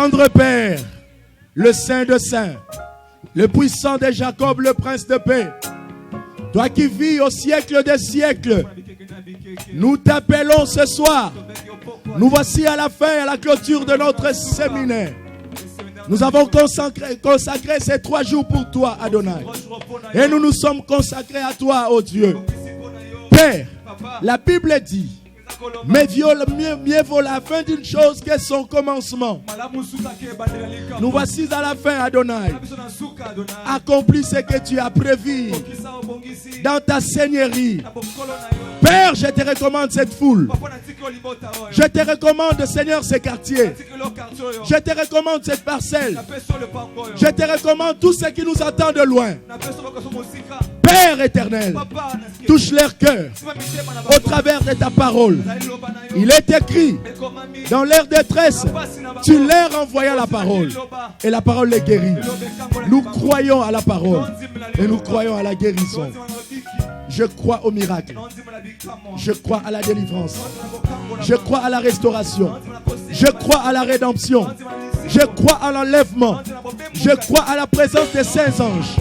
Tendre Père, le Saint de Saints, le puissant de Jacob, le Prince de paix, toi qui vis au siècle des siècles, nous t'appelons ce soir. Nous voici à la fin, à la clôture de notre séminaire. Nous avons consacré ces 3 jours pour toi, Adonai. Et nous nous sommes consacrés à toi, ô Dieu. Père, la Bible dit, mais mieux vaut la fin d'une chose que son commencement. Nous voici à la fin, Adonai. Accomplis ce que tu as prévu dans ta seigneurie. Père, je te recommande cette foule. Je te recommande, Seigneur, ces quartiers. Je te recommande cette parcelle. Je te recommande tous ceux qui nous attendent de loin. Père éternel, touche leur cœur au travers de ta parole. Il est écrit, dans leur détresse, tu leur envoyas la parole. Et la parole les guérit. Nous croyons à la parole. Et nous croyons à la guérison. Je crois au miracle. Je crois à la délivrance. Je crois à la restauration. Je crois à la rédemption. Je crois à l'enlèvement. Je crois à la présence des saints anges.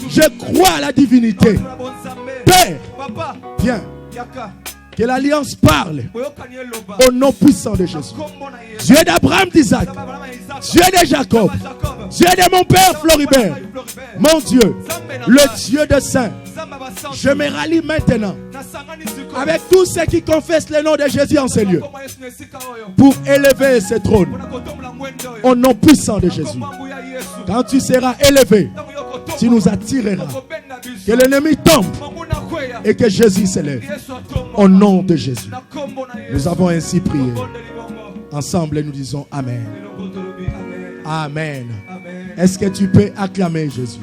Je crois à la divinité. Père, viens. Que l'alliance parle au nom puissant de Jésus. Dieu d'Abraham, d'Isaac, Dieu de Jacob, Dieu de mon père Floribert, mon Dieu, le Dieu de saints. Je me rallie maintenant avec tous ceux qui confessent le nom de Jésus en ces lieux pour élever ce trône au nom puissant de Jésus. Quand tu seras élevé, tu nous attireras. Que l'ennemi tombe et que Jésus s'élève. Au nom de Jésus. Nous avons ainsi prié. Ensemble, nous disons Amen. Amen. Est-ce que tu peux acclamer Jésus?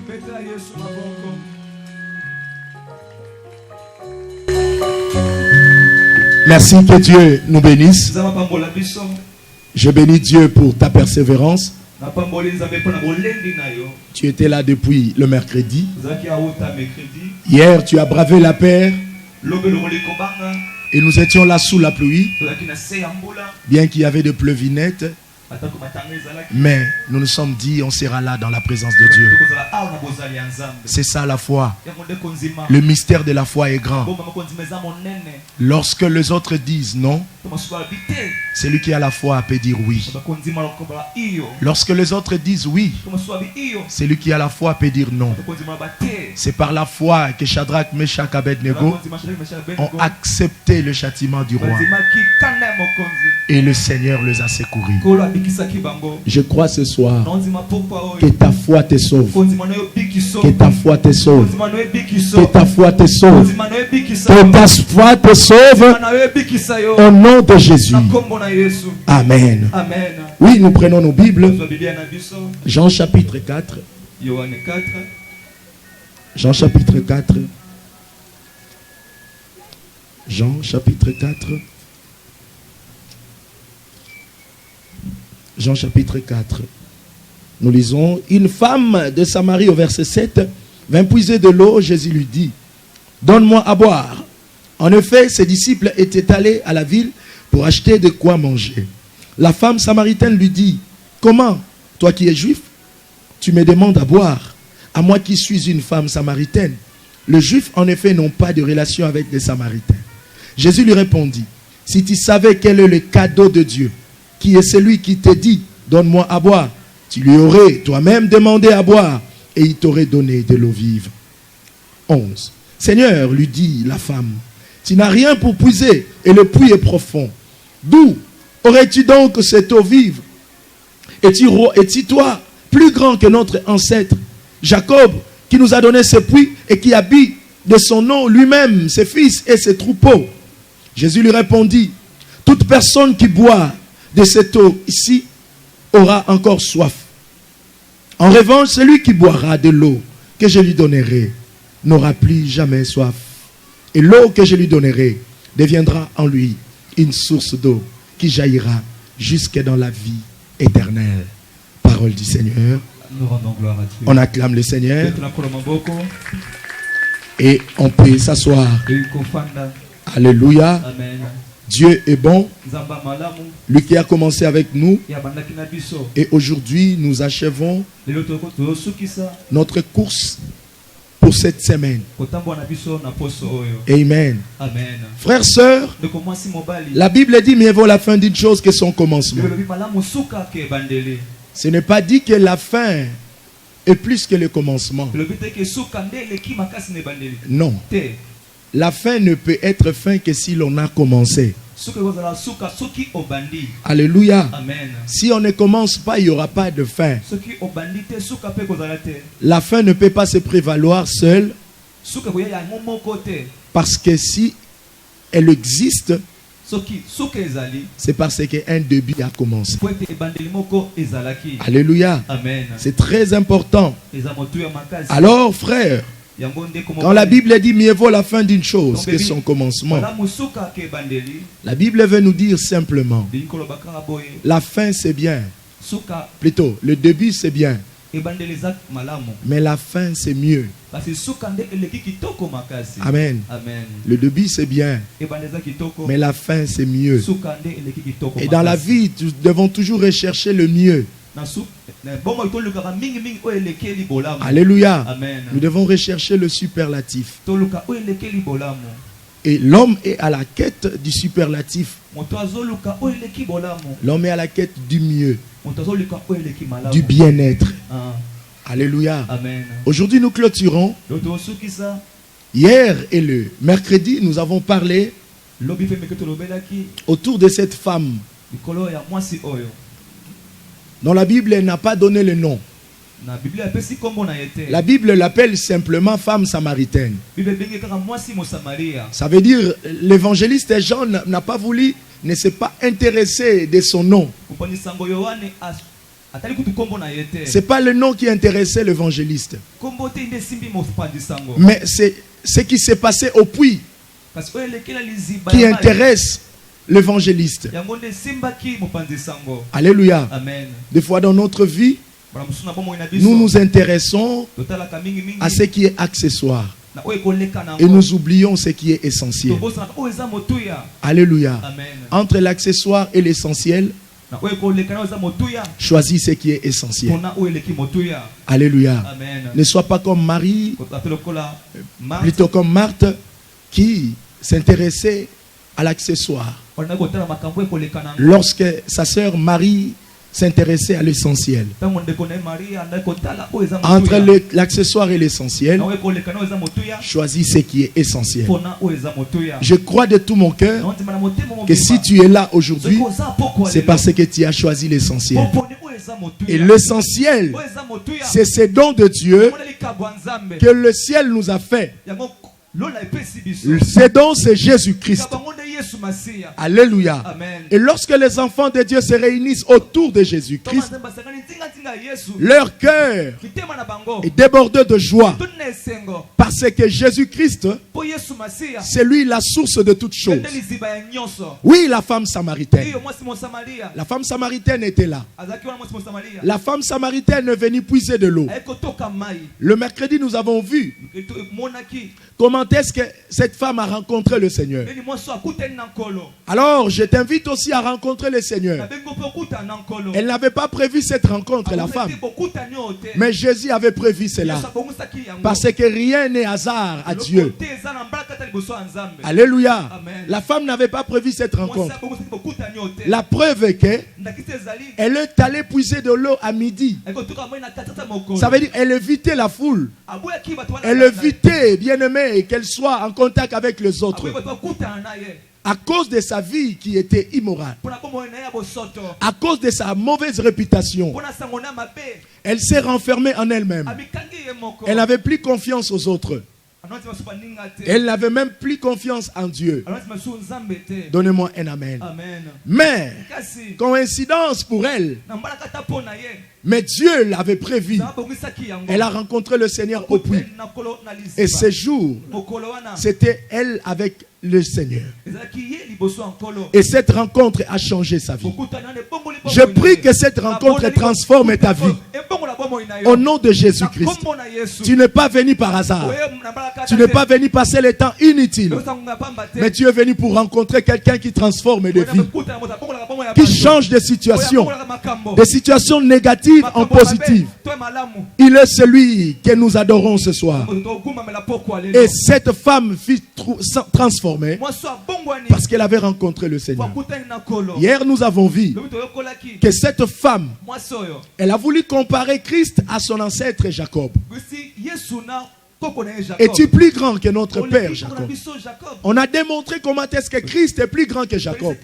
Merci, que Dieu nous bénisse. Je bénis Dieu pour ta persévérance. Tu étais là depuis le mercredi. Hier, tu as bravé la paix. Et nous étions là sous la pluie. Bien qu'il y avait des pleuvinettes. Mais nous nous sommes dit, on sera là dans la présence de Dieu. C'est ça la foi. Le mystère de la foi est grand. Lorsque les autres disent non, celui qui a la foi peut dire oui. Lorsque les autres disent oui, celui qui a la foi peut dire non. C'est par la foi que Shadrach, Meshach, Abednego ont accepté le châtiment du roi. Et le Seigneur les a secourus. Je crois ce soir que ta foi te sauve. Que ta foi te sauve. Que ta foi te sauve. Que ta foi te sauve. Au nom de Jésus. Amen. Oui, nous prenons nos Bibles. Jean chapitre 4. Jean chapitre 4. Jean chapitre 4. Jean chapitre 4. Nous lisons. Une femme de Samarie au verset 7 vint puiser de l'eau. Jésus lui dit, donne-moi à boire. En effet, ses disciples étaient allés à la ville pour acheter de quoi manger. La femme samaritaine lui dit, comment, toi qui es juif, tu me demandes à boire, à moi qui suis une femme samaritaine? Les juifs, en effet, n'ont pas de relation avec les samaritains. Jésus lui répondit, si tu savais quel est le cadeau de Dieu, qui est celui qui te dit, donne-moi à boire, tu lui aurais toi-même demandé à boire, et il t'aurait donné de l'eau vive. 11. Seigneur, lui dit la femme, tu n'as rien pour puiser, et le puits est profond. D'où aurais-tu donc cette eau vive? Es-tu toi plus grand que notre ancêtre Jacob, qui nous a donné ce puits et qui habite de son nom lui-même, ses fils et ses troupeaux? Jésus lui répondit, toute personne qui boit de cette eau ici aura encore soif. En revanche, celui qui boira de l'eau que je lui donnerai n'aura plus jamais soif. Et l'eau que je lui donnerai deviendra en lui une source d'eau qui jaillira jusque dans la vie éternelle. Parole du Seigneur. Nous rendons gloire à Dieu. On acclame le Seigneur. Et on peut s'asseoir. Alléluia. Amen. Dieu est bon, lui qui a commencé avec nous, et aujourd'hui nous achevons notre course pour cette semaine. Amen. Frères, sœurs, la Bible dit mieux vaut la fin d'une chose que son commencement. Ce n'est pas dit que la fin est plus que le commencement. Non. La fin ne peut être fin que si l'on a commencé. Alléluia. Amen. Si on ne commence pas, il n'y aura pas de fin. La fin ne peut pas se prévaloir seule. Parce que si elle existe, c'est parce qu'un début a commencé. Alléluia. Amen. C'est très important. Alors, frère, quand la Bible dit mieux vaut la fin d'une chose que son commencement, la Bible veut nous dire simplement, la fin c'est bien. Plutôt, le début c'est bien. Mais la fin c'est mieux. Amen. Le début c'est bien. Mais la fin c'est mieux. Et dans la vie, nous devons toujours rechercher le mieux. Alléluia. Amen. Nous devons rechercher le superlatif. Et l'homme est à la quête du superlatif. L'homme est à la quête du mieux, du bien-être. Alléluia. Amen. Aujourd'hui nous clôturons. Hier et le mercredi nous avons parlé autour de cette femme dont la Bible n'a pas donné le nom. La Bible l'appelle simplement femme samaritaine. Ça veut dire l'évangéliste Jean n'a pas voulu, ne s'est pas intéressé de son nom. C'est pas le nom qui intéressait l'évangéliste. Mais c'est ce qui s'est passé au puits qui intéresse l'évangéliste. Alléluia. Amen. Des fois dans notre vie, nous nous intéressons à ce qui est accessoire et nous oublions ce qui est essentiel. Alléluia. Amen. Entre l'accessoire et l'essentiel, choisis ce qui est essentiel. Alléluia. Amen. Ne sois pas comme Marie, plutôt comme Marthe, qui s'intéressait à l'accessoire, lorsque sa sœur Marie s'intéressait à l'essentiel. Entre l'accessoire et l'essentiel, choisis ce qui est essentiel. Je crois de tout mon cœur que si tu es là aujourd'hui, c'est parce que tu as choisi l'essentiel. Et l'essentiel, c'est ce don de Dieu que le ciel nous a fait. Ce don, c'est Jésus-Christ. Alléluia. Amen. Et lorsque les enfants de Dieu se réunissent autour de Jésus-Christ, leur cœur est débordé de joie. Parce que Jésus-Christ, c'est lui la source de toutes choses. Oui, la femme samaritaine. La femme samaritaine était là. La femme samaritaine est venue puiser de l'eau. Le mercredi, nous avons vu comment est-ce que cette femme a rencontré le Seigneur. Alors, je t'invite aussi à rencontrer le Seigneur. Elle n'avait pas prévu cette rencontre, la femme. Mais Jésus avait prévu cela. Parce que rien n'est hasard à Dieu. Alléluia. Amen. La femme n'avait pas prévu cette rencontre. La preuve est qu'elle est allée puiser de l'eau à midi. Ça veut dire qu'elle évitait la foule. Elle évitait, bien aimé, qu'elle soit en contact avec les autres. À cause de sa vie qui était immorale. À cause de sa mauvaise réputation. Elle s'est renfermée en elle-même. Elle n'avait plus confiance aux autres. Elle n'avait même plus confiance en Dieu. Donnez-moi un amen. Amen. Mais, coïncidence pour elle, mais Dieu l'avait prévu. Elle a rencontré le Seigneur au puits. Et ce jour, c'était elle avec le Seigneur. Et cette rencontre a changé sa vie. Je prie que cette rencontre transforme ta vie. Au nom de Jésus-Christ. Tu n'es pas venu par hasard. Tu n'es pas venu passer le temps inutile. Mais tu es venu pour rencontrer quelqu'un qui transforme des vies. Qui change des situations. Des situations négatives en positives. Il est celui que nous adorons ce soir. Et cette femme fut transformée parce qu'elle avait rencontré le Seigneur. Hier, nous avons vu que cette femme, elle a voulu comparer Christ à son ancêtre Jacob. Es-tu plus grand que notre père Jacob? On a démontré comment est-ce que Christ est plus grand que Jacob.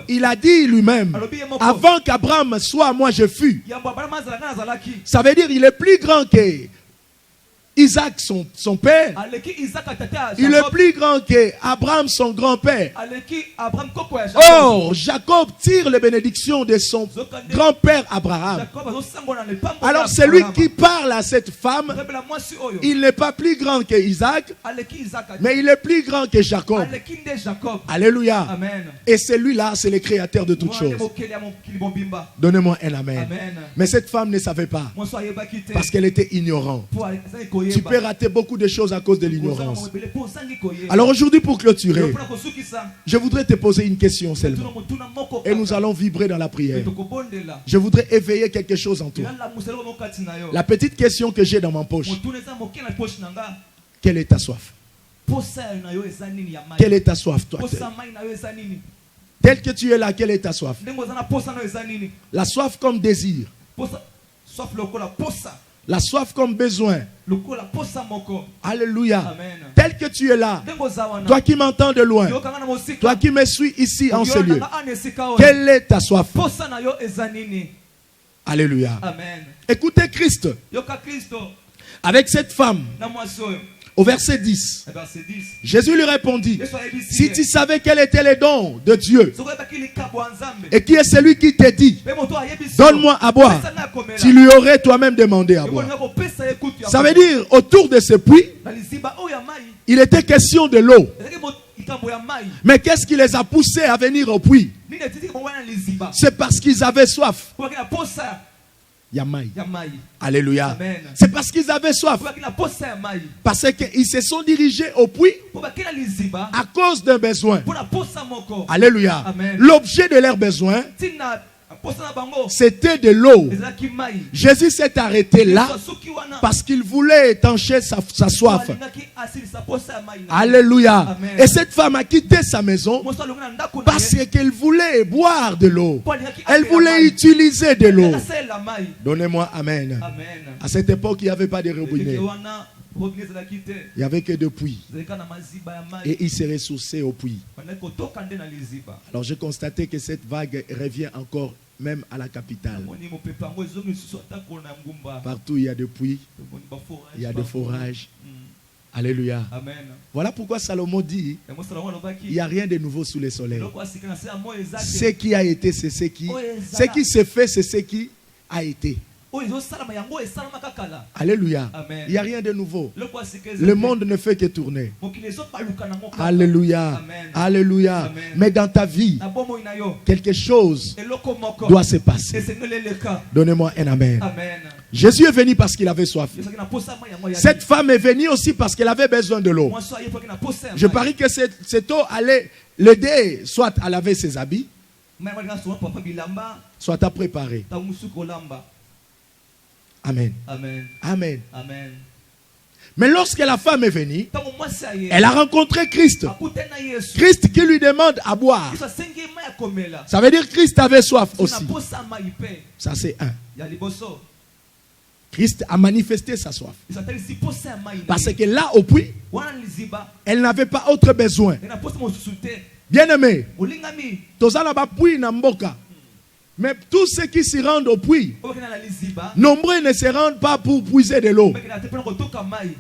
Il a dit lui-même, avant qu'Abraham soit, moi je fus. Ça veut dire il est plus grand que Isaac, son père. Il est plus grand que Abraham, son grand-père. Or, Jacob tire les bénédictions de son grand-père Abraham. Alors, celui qui parle à cette femme, il n'est pas plus grand que Isaac, mais il est plus grand que Jacob. Alléluia. Et celui-là, c'est le créateur de toutes choses. Donnez-moi un amen. Mais cette femme ne savait pas, parce qu'elle était ignorante. Tu peux rater beaucoup de choses à cause de l'ignorance. Alors aujourd'hui, pour clôturer, je voudrais te poser une question seulement. Et nous allons vibrer dans la prière. Je voudrais éveiller quelque chose en toi. La petite question que j'ai dans ma poche. Quelle est ta soif? Quelle est ta soif, toi? Tel que tu es là, quelle est ta soif? La soif comme désir. La soif comme besoin. Alléluia. Amen. Tel que tu es là, toi qui m'entends de loin, toi qui me suis ici en ce lieu, quelle est ta soif? Alléluia. Amen. Écoutez Christ. Avec cette femme. Au verset 10, Jésus lui répondit, si tu savais quel était le don de Dieu et qui est celui qui te dit, donne-moi à boire, tu lui aurais toi-même demandé à boire. Ça veut dire, autour de ce puits, il était question de l'eau. Mais qu'est-ce qui les a poussés à venir au puits? C'est parce qu'ils avaient soif. Yamaï. Alléluia. C'est parce qu'ils avaient soif. Parce qu'ils se sont dirigés au puits à cause d'un besoin. Alléluia. L'objet de leur besoin, c'était de l'eau. Jésus s'est arrêté là parce qu'il voulait étancher sa soif. Alléluia. Et cette femme a quitté sa maison parce qu'elle voulait boire de l'eau. Elle voulait utiliser de l'eau. Donnez-moi amen. À cette époque, il n'y avait pas de robinet. Il n'y avait que deux puits. Et il s'est ressourcé au puits. Alors j'ai constaté que cette vague revient encore même à la capitale. Partout il y a des puits, il y a des forages. Alléluia. Amen. Voilà pourquoi Salomon dit, il n'y a rien de nouveau sous le soleil. Ce qui a été, c'est ce qui. Ce qui s'est fait, c'est ce qui a été. Alléluia. Amen. Il n'y a rien de nouveau. Le monde ne fait que tourner. Alléluia. Amen. Alléluia. Amen. Mais dans ta vie, quelque chose doit se passer. Donnez-moi un amen. Amen. Jésus est venu parce qu'il avait soif. Cette femme est venue aussi parce qu'elle avait besoin de l'eau. Je parie que cette eau allait l'aider soit à laver ses habits, soit à préparer. Amen. Amen. Amen. Amen. Mais lorsque la femme est venue, elle a rencontré Christ. Christ qui lui demande à boire. Ça veut dire que Christ avait soif aussi. Ça c'est un. Christ a manifesté sa soif. Parce que là au puits, elle n'avait pas autre besoin. Bien-aimé, mais tous ceux qui s'y rendent au puits, nombreux ne se rendent pas pour puiser de l'eau.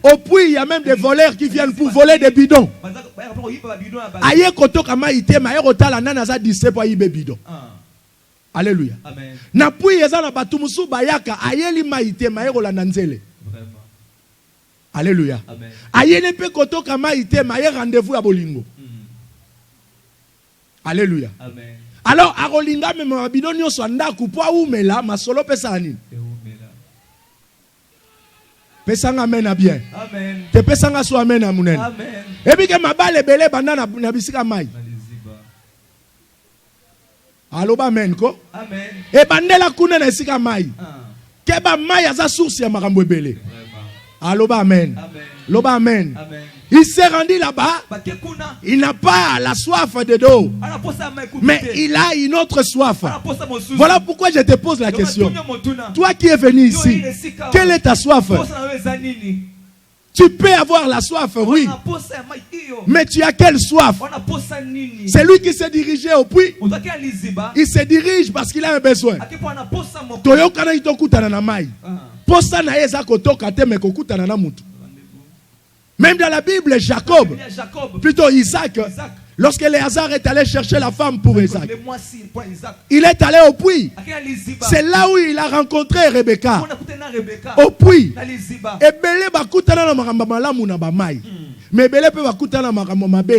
Au puits, il y a même des voleurs qui viennent pour voler des bidons. Alléluia. Na puits, il y a des bayaka, ayeli maïté, maïro la nanzele. Alléluia. Amen. Ayene pe koto kama ite ma rendez-vous à bolingo. Alléluia. Amen. Alors arolinga me mabino nyonso ndaku po umela masolo pesa nini? Pesanga amen bien. Amen. Te pesanga so amen amunen. Amen. Ebike mabale bele banda na bisika mai. Aloba amen ko? Amen. E bandela kuna na bisika mai. Keba mai aza source ya makambo ebele. Aloba amen. Amen. Loba amen. Amen. Il s'est rendu là-bas. Il n'a pas la soif de d'eau. Mais il a une autre soif. Voilà pourquoi je te pose la question. Toi qui es venu ici, quelle est ta soif? Tu peux avoir la soif, oui. Mais tu as quelle soif? C'est lui qui s'est dirigé au puits. Il se dirige parce qu'il a un besoin. Même dans la Bible, Jacob, plutôt Isaac, lorsque Léazar est allé chercher la femme pour Isaac, il est allé au puits. C'est là où il a rencontré Rebecca. Au puits. Et Belé bakutana na makambo malamu na bamai. Mais Belé peut bakutana na makambo mabe.